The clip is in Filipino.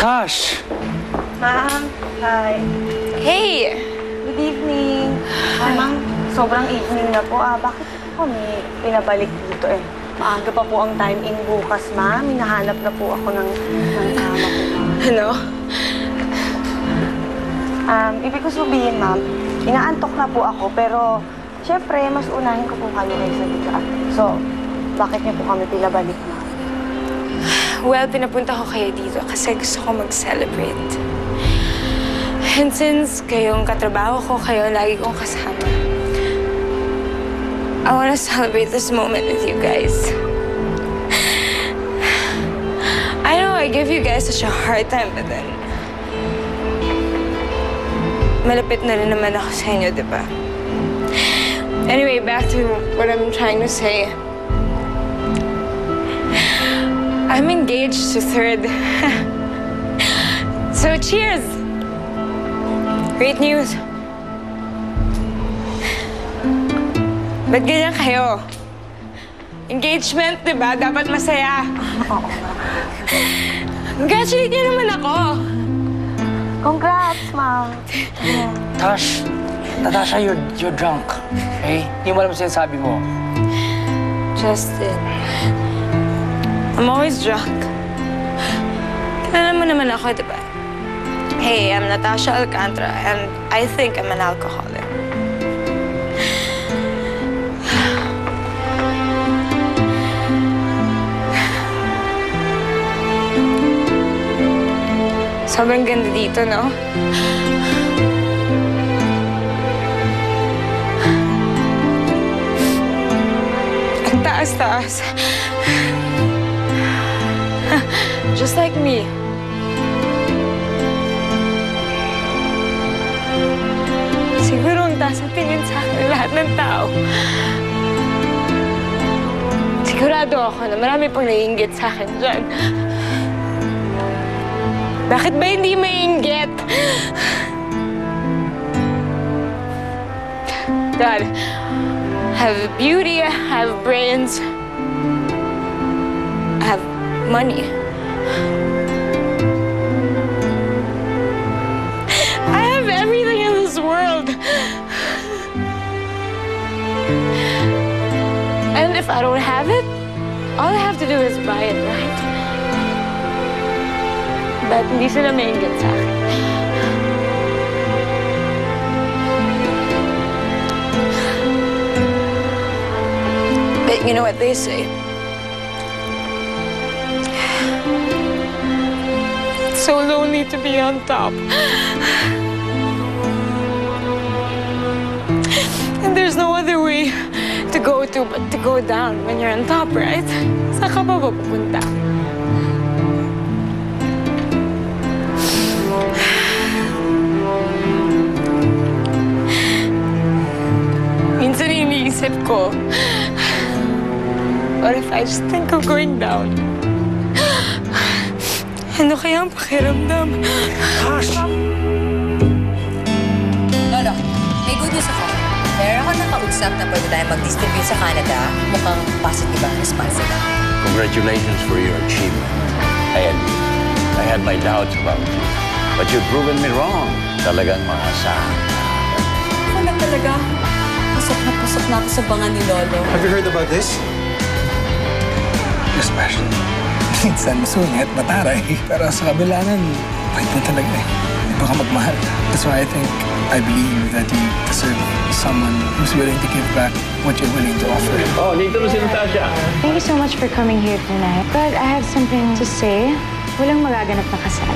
Tash! Ma'am, hi. Hey! Good evening. Ma'am, sobrang evening na po. Bakit po kami pinabalik dito eh? Maaga pa po ang time in bukas, ma'am. Hinahanap na po ako ng tama ko, ma'am. Ano? Ibig ko sabihin, ma'am, inaantok na po ako, pero syempre, mas unahin ko po kayo kaysa dito. So, bakit niyo po kami pinabalik, ma'am? Well, pinapunta ko kayo dito kasi gusto ko mag-celebrate. And since kayong katrabaho ko, kayo lagi kong kasama, I want to celebrate this moment with you guys. I know I give you guys such a hard time, but then malapit na rin naman ako sa inyo, di ba? Anyway, back to what I'm trying to say. I'm engaged to Third. So cheers! Great news. Ba't ganyan kayo? Engagement, di ba? Dapat masaya. Oo, ma'am. Congratulate niyo naman ako. Congrats, ma'am. Tash! Natasha, you're drunk. Okay? Hindi mo alam sinasabi mo. Justin, I'm always drunk. Kilala mo naman ako, di ba? Hey, I'm Natasha Alcantara, and I think I'm an alcoholic. Sobrang ganda dito, no? Ang taas-taas. Just like me. Siguro ang taas ang tingin sa akin ng lahat ng tao. Sigurado ako na marami pang naiinggit sa akin dyan. Bakit ba hindi maiinggit? God, I have beauty, I have brains, I have money. I have everything in this world. And if I don't have it, all I have to do is buy it, right? But hindi sila mainggit sa akin. But you know what they say? It's so lonely to be on top. And there's no other way to go to but to go down when you're on top, right? Saan ka pa pupunta? Minsan iniisip ko, what if I just think of going down? Ano kaya ang pakiramdam? Tash! Lolo, may good news ako. Meron ako nakausap na pwede tayo mag-distribute sa Canada. Mukhang positive ang response nila. Congratulations for your achievement. I had my doubts about you. But you've proven me wrong. Talagang maasahan. Ako lang talaga. Pasok na ako sa banga ni Lolo. Have you heard about this? Yes, passion. Minsan masungit, mataray. Pero sa kabilangan, bait mo talaga eh. Iba ka magmahal. That's why I believe that you deserve someone who's willing to give back what you're willing to offer. Oh, dito na si Natasha. Thank you so much for coming here tonight. But I have something to say. Walang magaganap na kasal.